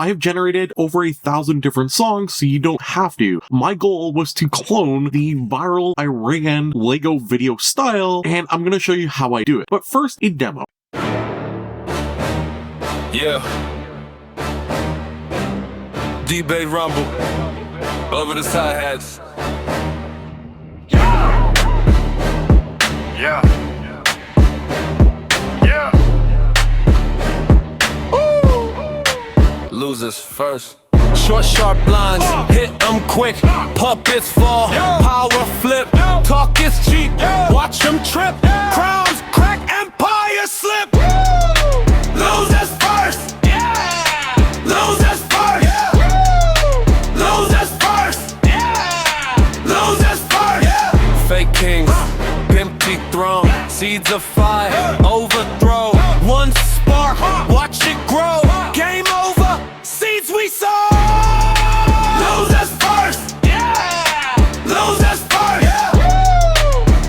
I have generated over 1,000 different songs, so you don't have to. My goal was to clone the viral Iran Lego video style, and I'm going to show you how I do it. But first, a demo. Yeah. D-Bay Rumble. Over the hi-hats. Yeah. Yeah. Ooh. Losers first. Short, sharp lines, hit them quick. Puppets fall, power flip. Talk is cheap, watch them trip. Crowns crack, empire slip. Losers first. Yeah. Losers first. Yeah. Losers first. Yeah. Losers first. Yeah. Fake kings, empty throne, seeds of fire, overthrow. One spark, watch it grow. Game over, seeds we sow. Losers first. Yeah. Losers first. Yeah.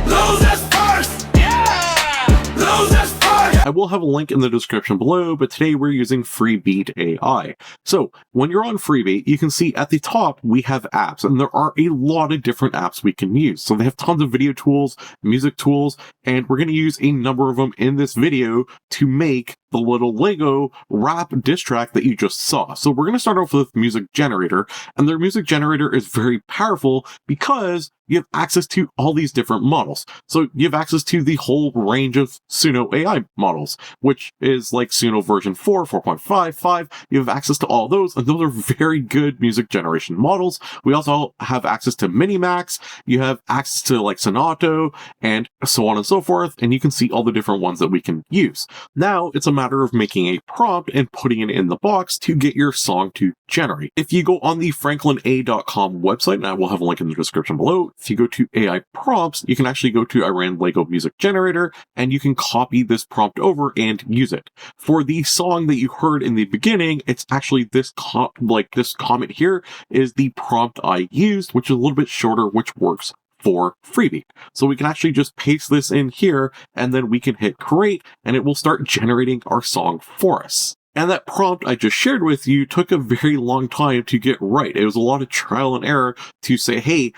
Losers first. Yeah. Losers first. I will have a link in the description below, but today we're using Freebeat AI. So when you're on Freebeat, you can see at the top we have apps, and there are a lot of different apps we can use. So they have tons of video tools, music tools, and we're going to use a number of them in this video to make the little Lego rap diss track that you just saw. So we're going to start off with Music Generator, and their Music Generator is very powerful because you have access to all these different models. So you have access to the whole range of Suno AI models, which is like Suno version 4, 4.5, 5. You have access to all those, and those are very good music generation models. We also have access to Minimax. You have access to like Sonato, and so on and so forth, and you can see all the different ones that we can use. Now it's a matter of making a prompt and putting it in the box to get your song to generate. If you go on the franklina.com website, and I will have a link in the description below, if you go to AI prompts, you can actually go to Iran Lego Music Generator, and you can copy this prompt over and use it. For the song that you heard in the beginning, it's actually this comment here is the prompt I used, which is a little bit shorter, which works for Freebeat. So we can actually just paste this in here, and then we can hit create, and it will start generating our song for us. And that prompt I just shared with you took a very long time to get right. It was a lot of trial and error to say, hey,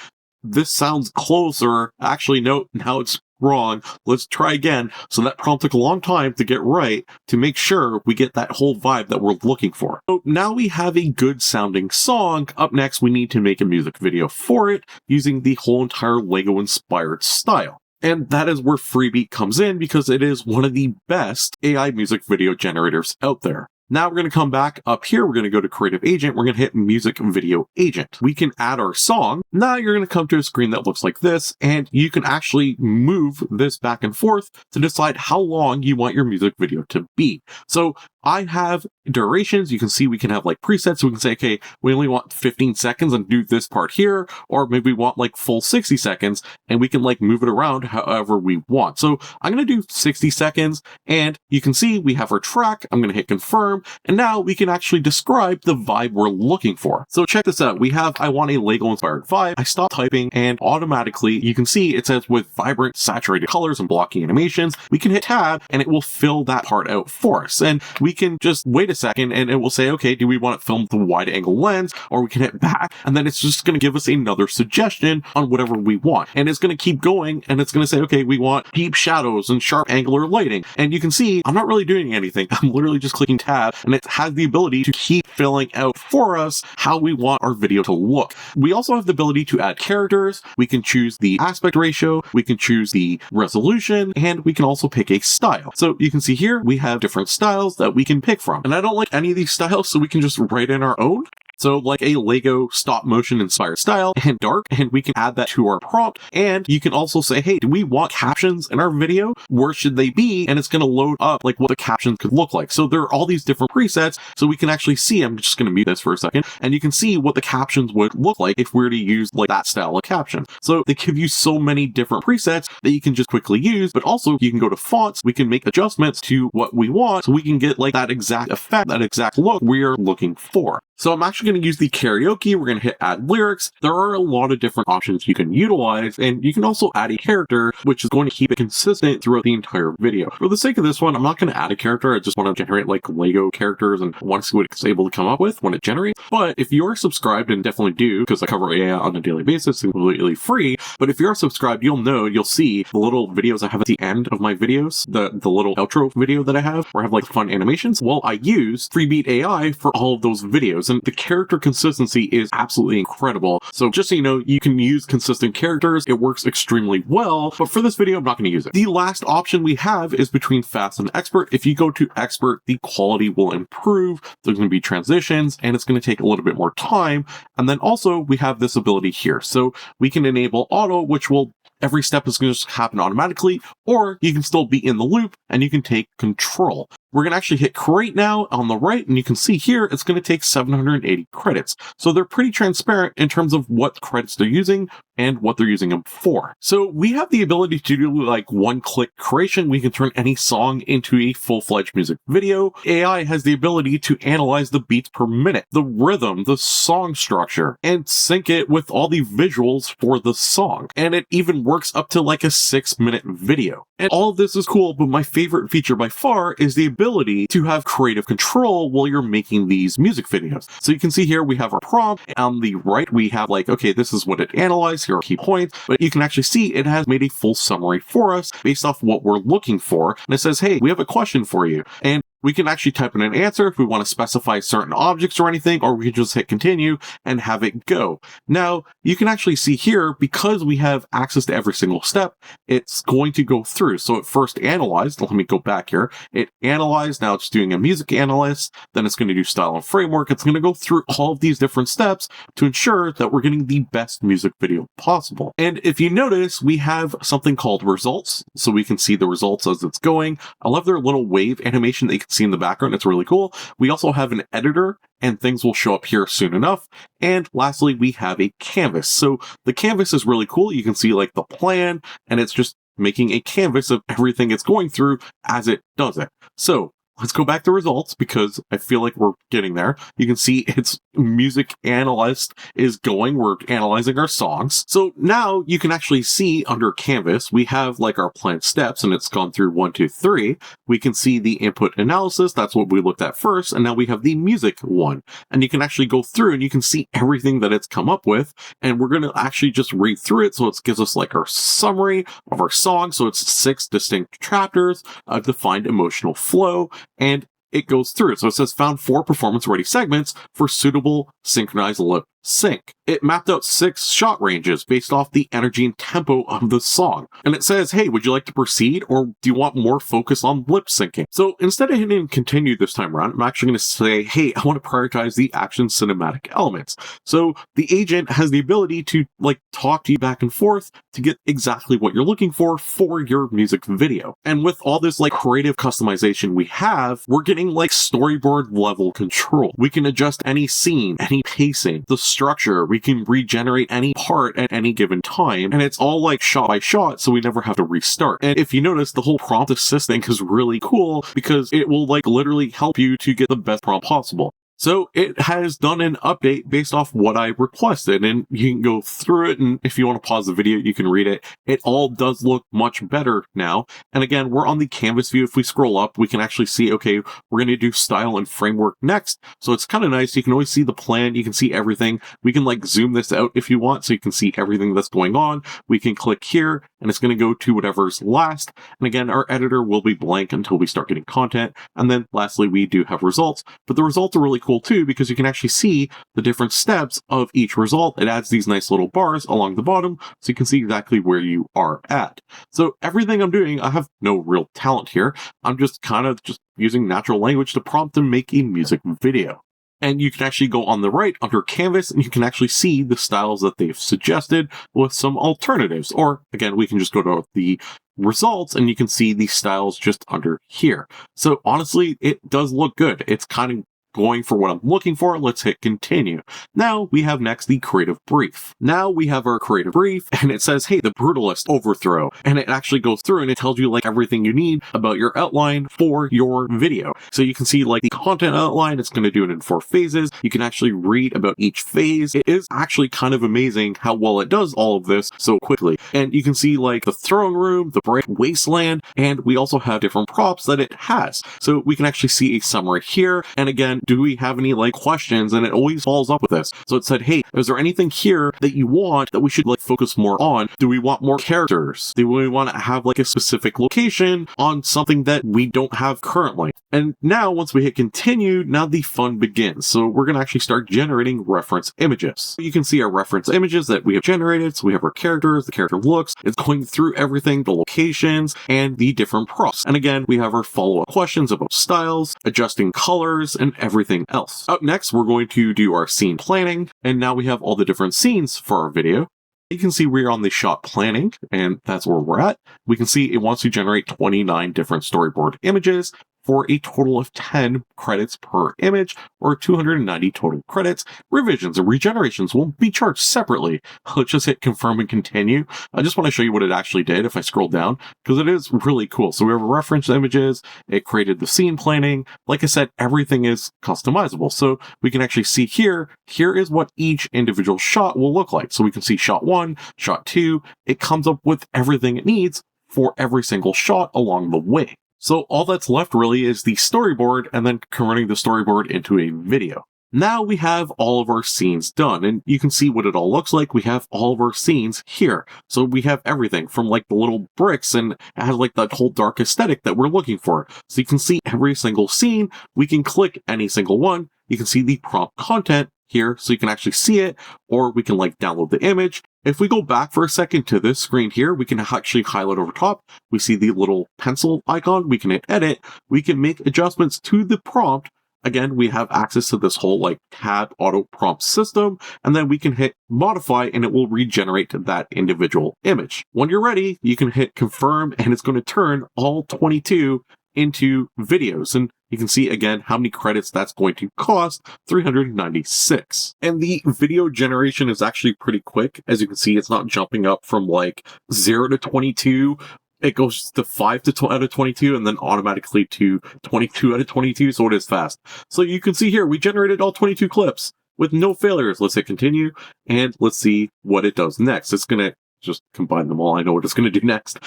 this sounds closer. Actually, no, now it's wrong. Let's try again. So that prompt took a long time to get right to make sure we get that whole vibe that we're looking for. So now we have a good sounding song. Up next, we need to make a music video for it using the whole entire Lego inspired style. And that is where Freebeat comes in because it is one of the best AI music video generators out there. Now we're going to come back up here. We're going to go to Creative Agent. We're going to hit Music Video Agent. We can add our song. Now you're going to come to a screen that looks like this, and you can actually move this back and forth to decide how long you want your music video to be. So I have durations. You can see we can have like presets. So we can say, okay, we only want 15 seconds and do this part here, or maybe we want like full 60 seconds and we can like move it around however we want. So I'm going to do 60 seconds, and you can see we have our track. I'm going to hit confirm, and now we can actually describe the vibe we're looking for. So check this out. We have, I want a Lego inspired vibe. I stop typing, and automatically you can see it says with vibrant saturated colors and blocking animations. We can hit tab and it will fill that part out for us. And we can just wait a second and it will say, okay, do we want it filmed with a wide angle lens? Or we can hit back, and then it's just going to give us another suggestion on whatever we want. And it's going to keep going, and it's going to say, okay, we want deep shadows and sharp angular lighting. And you can see I'm not really doing anything. I'm literally just clicking tab, and it has the ability to keep filling out for us how we want our video to look. We also have the ability to add characters. We can choose the aspect ratio. We can choose the resolution, and we can also pick a style. So you can see here, we have different styles that we can pick from. And I don't like any of these styles, so we can just write in our own. So like a Lego stop motion inspired style and dark, and we can add that to our prompt. And you can also say, hey, do we want captions in our video? Where should they be? And it's going to load up like what the captions could look like. So there are all these different presets, so we can actually see, I'm just going to mute this for a second, and you can see what the captions would look like if we were to use like that style of caption. So they give you so many different presets that you can just quickly use, but also you can go to fonts. We can make adjustments to what we want, so we can get like that exact effect, that exact look we're looking for. So I'm actually going to use the karaoke. We're going to hit add lyrics. There are a lot of different options you can utilize, and you can also add a character, which is going to keep it consistent throughout the entire video. For the sake of this one, I'm not going to add a character. I just want to generate like Lego characters and want to see what it's able to come up with when it generates. But if you are subscribed, and definitely do, because I cover AI on a daily basis, it's completely free. But if you're subscribed, you'll see the little videos I have at the end of my videos, the little outro video that I have, where I have like fun animations. Well, I use Freebeat AI for all of those videos, and the character consistency is absolutely incredible. So just so you know, you can use consistent characters. It works extremely well, but for this video, I'm not going to use it. The last option we have is between fast and expert. If you go to expert, the quality will improve. There's going to be transitions, and it's going to take a little bit more time. And then also we have this ability here. So we can enable auto, which will every step is going to just happen automatically, or you can still be in the loop and you can take control. We're going to actually hit create now on the right, and you can see here it's going to take 780 credits. So they're pretty transparent in terms of what credits they're using and what they're using them for. So we have the ability to do like one-click creation. We can turn any song into a full-fledged music video. AI has the ability to analyze the beats per minute, the rhythm, the song structure, and sync it with all the visuals for the song. And it even works up to like a 6-minute video. And all of this is cool, but my favorite feature by far is the ability to have creative control while you're making these music videos. So you can see here we have our prompt. On the right, we have like, okay, this is what it analyzed. Here are key points, but you can actually see it has made a full summary for us based off what we're looking for. And it says, hey, we have a question for you. And we can actually type in an answer if we want to specify certain objects or anything, or we can just hit continue and have it go. Now, you can actually see here, because we have access to every single step, it's going to go through. So it first analyzed, let me go back here. It analyzed, now it's doing a music analyst, then it's going to do style and framework. It's going to go through all of these different steps to ensure that we're getting the best music video possible. And if you notice, we have something called results. So we can see the results as it's going. I love their little wave animation that you can see in the background. It's really cool. We also have an editor, and things will show up here soon enough. And lastly, we have a canvas. So the canvas is really cool. You can see like the plan, and it's just making a canvas of everything it's going through as it does it. So let's go back to results, because I feel like we're getting there. You can see its music analyst is going. We're analyzing our songs. So now you can actually see under canvas, we have like our planned steps, and it's gone through 1, 2, 3. We can see the input analysis. That's what we looked at first. And now we have the music one, and you can actually go through and you can see everything that it's come up with. And we're going to actually just read through it. So it gives us like our summary of our song. So it's 6 distinct chapters of defined emotional flow. And it goes through. So it says found 4 performance-ready segments for suitable synchronized lip sync. It mapped out 6 shot ranges based off the energy and tempo of the song. And it says, hey, would you like to proceed, or do you want more focus on lip syncing? So instead of hitting continue this time around, I'm actually going to say, hey, I want to prioritize the action cinematic elements. So the agent has the ability to like talk to you back and forth to get exactly what you're looking for your music video. And with all this like creative customization we have, we're getting like storyboard level control. We can adjust any scene, any pacing, the structure. We can regenerate any part at any given time, and it's all like shot by shot, so we never have to restart. And if you notice, the whole prompt assisting is really cool because it will like literally help you to get the best prompt possible. So it has done an update based off what I requested, and you can go through it, and if you want to pause the video, you can read it. It all does look much better now. And again, we're on the canvas view. If we scroll up, we can actually see, okay, we're going to do style and framework next. So it's kind of nice. You can always see the plan. You can see everything. We can like zoom this out if you want, so you can see everything that's going on. We can click here, and it's going to go to whatever's last. And again, our editor will be blank until we start getting content. And then lastly, we do have results, but the results are really cool too, because you can actually see the different steps of each result. It adds these nice little bars along the bottom, so you can see exactly where you are at. So everything I'm doing, I have no real talent here. I'm just kind of just using natural language to prompt and make a music video. And you can actually go on the right under canvas, and you can actually see the styles that they've suggested with some alternatives. Or again, we can just go to the results, and you can see the styles just under here. So honestly, it does look good. It's kind of going for what I'm looking for. Let's hit continue. Now we have next the creative brief. Now we have our creative brief and it says, hey, the brutalist overthrow. And it actually goes through and it tells you like everything you need about your outline for your video. So you can see like the content outline, it's going to do it in 4 phases. You can actually read about each phase. It is actually kind of amazing how well it does all of this so quickly. And you can see like the throne room, the bright wasteland, and we also have different props that it has. So we can actually see a summary here. And again, do we have any like questions? And it always follows up with this. So it said, hey, is there anything here that you want that we should like focus more on? Do we want more characters? Do we want to have like a specific location on something that we don't have currently? And now once we hit continue, now the fun begins. So we're going to actually start generating reference images. You can see our reference images that we have generated. So we have our characters, the character looks, it's going through everything, the locations, and the different props. And again, we have our follow-up questions about styles, adjusting colors, and everything else. Up next, we're going to do our scene planning. And now we have all the different scenes for our video. You can see we're on the shot planning, and that's where we're at. We can see it wants to generate 29 different storyboard images for a total of 10 credits per image, or 290 total credits. Revisions and regenerations will be charged separately. Let's just hit confirm and continue. I just want to show you what it actually did if I scroll down, because it is really cool. So we have reference images, it created the scene planning. Like I said, everything is customizable. So we can actually see here is what each individual shot will look like. So we can see shot 1, shot 2, it comes up with everything it needs for every single shot along the way. So all that's left really is the storyboard and then converting the storyboard into a video. Now we have all of our scenes done, and you can see what it all looks like. We have all of our scenes here. So we have everything from like the little bricks, and it has like that whole dark aesthetic that we're looking for. So you can see every single scene. We can click any single one. You can see the prompt content here, so you can actually see it, or we can like download the image. If we go back for a second to this screen here, we can actually highlight over top. We see the little pencil icon. We can hit edit. We can make adjustments to the prompt. Again, we have access to this whole like tab auto prompt system, and then we can hit modify and it will regenerate that individual image. When you're ready, you can hit confirm and it's going to turn all 22 into videos. And you can see again how many credits that's going to cost, 396. And the video generation is actually pretty quick. As you can see, it's not jumping up from like 0 to 22. It goes to 5 out of 22 and then automatically to 22 out of 22. So it is fast. So you can see here, we generated all 22 clips with no failures. Let's hit continue and let's see what it does next. It's going to just combine them all. I know what it's going to do next.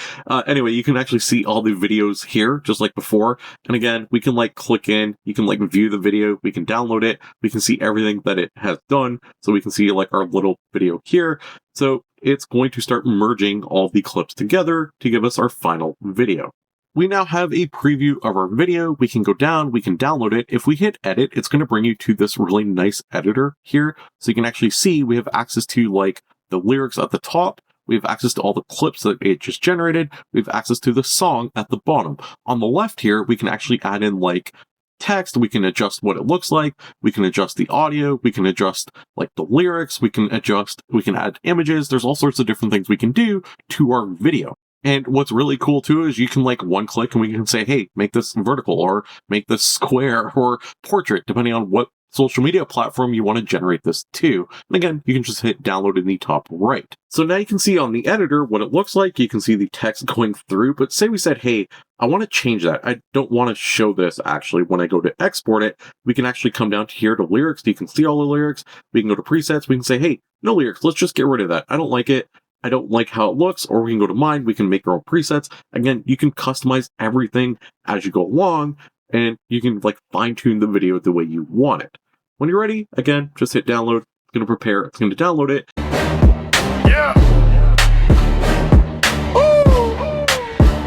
Anyway, you can actually see all the videos here, just like before. And again, we can like click in, you can like view the video, we can download it, we can see everything that it has done. So we can see like our little video here. So it's going to start merging all the clips together to give us our final video. We now have a preview of our video. We can go down, we can download it. If we hit edit, it's going to bring you to this really nice editor here. So you can actually see we have access to like the lyrics at the top. We have access to all the clips that it just generated. We have access to the song at the bottom. On the left here, we can actually add in like text. We can adjust what it looks like. We can adjust the audio. We can adjust like the lyrics. We can add images. There's all sorts of different things we can do to our video. And what's really cool too is you can like one click and we can say, hey, make this vertical or make this square or portrait, depending on what social media platform you want to generate this to. And again, you can just hit download in the top right. So now you can see on the editor what it looks like. You can see the text going through, but say we said, hey, I want to change that. I don't want to show this actually. When I go to export it, we can actually come down to here to lyrics. You can see all the lyrics. We can go to presets. We can say, hey, no lyrics. Let's just get rid of that. I don't like it. I don't like how it looks. Or we can go to mine. We can make our own presets. Again, you can customize everything as you go along, and you can like fine tune the video the way you want it. When you're ready, again, just hit download. It's going to prepare. It's going to download it. Yeah.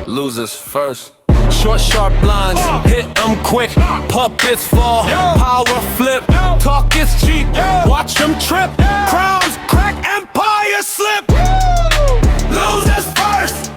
Ooh. Losers first. Short, sharp lines, hit them quick. Puppets fall, power flip. Talk is cheap, watch them trip. Crowns crack, empire slip. Losers first.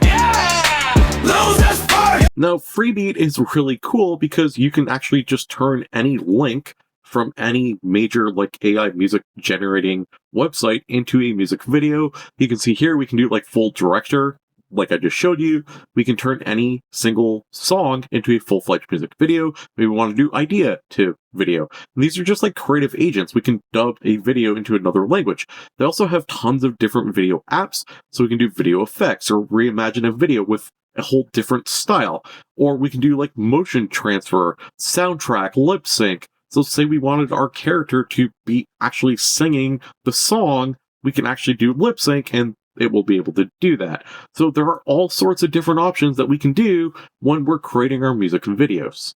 Losers first. Now, Freebeat is really cool because you can actually just turn any link from any major like AI music generating website into a music video. You can see here we can do like full director like I just showed you, we can turn any single song into a full-fledged music video. Maybe we want to do idea to video. And these are just like creative agents. We can dub a video into another language. They also have tons of different video apps, so we can do video effects or reimagine a video with a whole different style. Or we can do like motion transfer, soundtrack, lip sync. So say we wanted our character to be actually singing the song, we can actually do lip sync and it will be able to do that. So there are all sorts of different options that we can do when we're creating our music videos.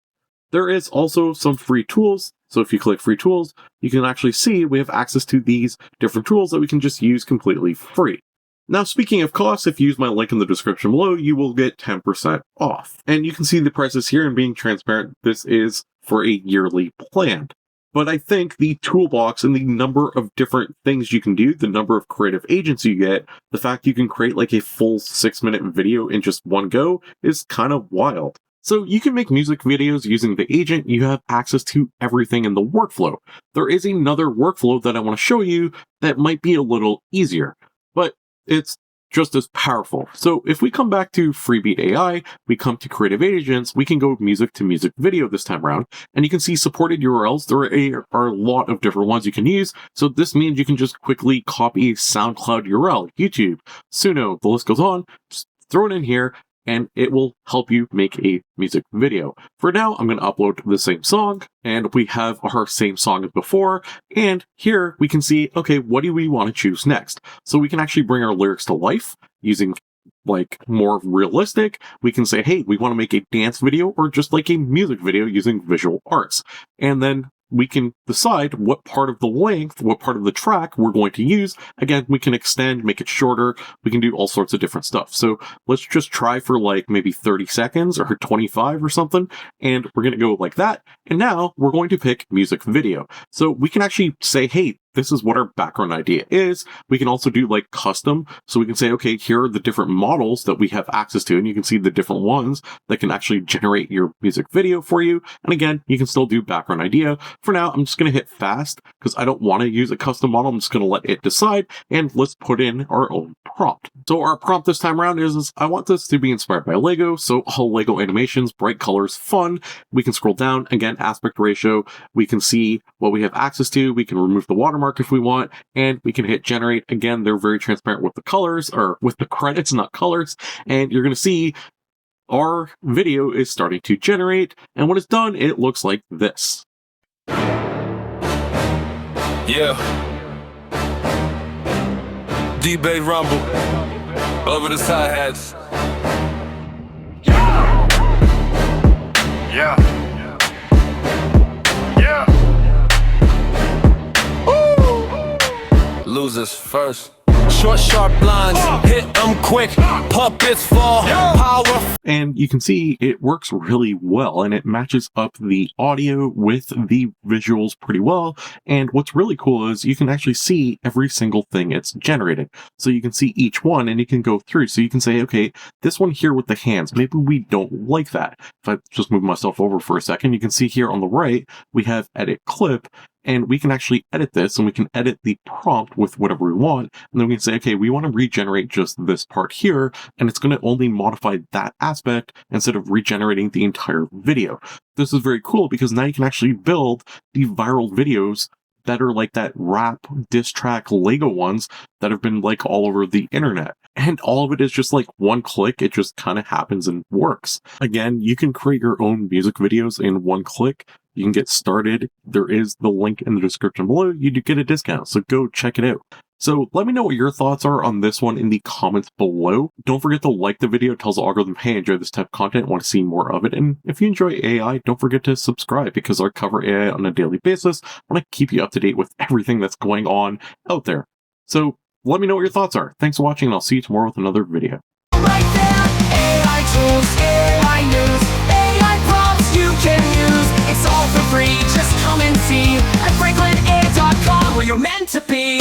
There is also some free tools. So if you click free tools, you can actually see we have access to these different tools that we can just use completely free. Now, speaking of costs, if you use my link in the description below, you will get 10% off. And you can see the prices here, and being transparent, this is for a yearly plan. But I think the toolbox and the number of different things you can do, the number of creative agents you get, the fact you can create like a full 6-minute video in just one go is kind of wild. So you can make music videos using the agent. You have access to everything in the workflow. There is another workflow that I want to show you that might be a little easier, but it's just as powerful. So if we come back to Freebeat AI, we come to creative agents, we can go music to music video this time around, and you can see supported URLs. There are a lot of different ones you can use. So this means you can just quickly copy a SoundCloud URL, YouTube, Suno, the list goes on, just throw it in here, and it will help you make a music video. For now, I'm going to upload the same song, and we have our same song as before, and here we can see, okay, what do we want to choose next? So we can actually bring our lyrics to life using like more realistic. We can say, hey, we want to make a dance video or just like a music video using visual arts. And then we can decide what part of the length, what part of the track we're going to use. Again, we can extend, make it shorter. We can do all sorts of different stuff. So let's just try for like maybe 30 seconds or 25 or something. And we're going to go like that. And now we're going to pick music video. So we can actually say, hey, this is what our background idea is. We can also do like custom. So we can say, okay, here are the different models that we have access to. And you can see the different ones that can actually generate your music video for you. And again, you can still do background idea. For now, I'm just going to hit fast because I don't want to use a custom model. I'm just going to let it decide. And let's put in our own prompt. So our prompt this time around is I want this to be inspired by Lego. So all Lego animations, bright colors, fun. We can scroll down, again, aspect ratio. We can see what we have access to. We can remove the watermark if we want, and we can hit generate. Again, they're very transparent with the colors, or with the credits, not colors, and you're going to see our video is starting to generate, and when it's done, it looks like this. Yeah. D-Bay rumble over the hi-hats. Yeah. Losers first. Short, sharp lines, hit them quick, puppets fall, power. And you can see it works really well, and it matches up the audio with the visuals pretty well. And what's really cool is you can actually see every single thing it's generated. So you can see each one and you can go through. So you can say, okay, this one here with the hands, maybe we don't like that. If I just move myself over for a second, you can see here on the right, we have edit clip. And we can actually edit this, and we can edit the prompt with whatever we want. And then we can say, okay, we want to regenerate just this part here, and it's going to only modify that aspect instead of regenerating the entire video. This is very cool because now you can actually build the viral videos that are like that rap diss track Lego ones that have been like all over the internet. And all of it is just like one click. It just kind of happens and works. Again, you can create your own music videos in one click. You can get started. There is the link in the description below. You do get a discount, so go check it out. So let me know what your thoughts are on this one in the comments below. Don't forget to like the video. It tells the algorithm, hey, enjoy this type of content, want to see more of it. And if you enjoy AI, don't forget to subscribe because I cover AI on a daily basis. I want to keep you up to date with everything that's going on out there. So let me know what your thoughts are. Thanks for watching, and I'll see you tomorrow with another video. Right there, AI tools, AI news, AI prompts you can use. It's all for free, just come and see at FranklinAI.com where you're meant to be.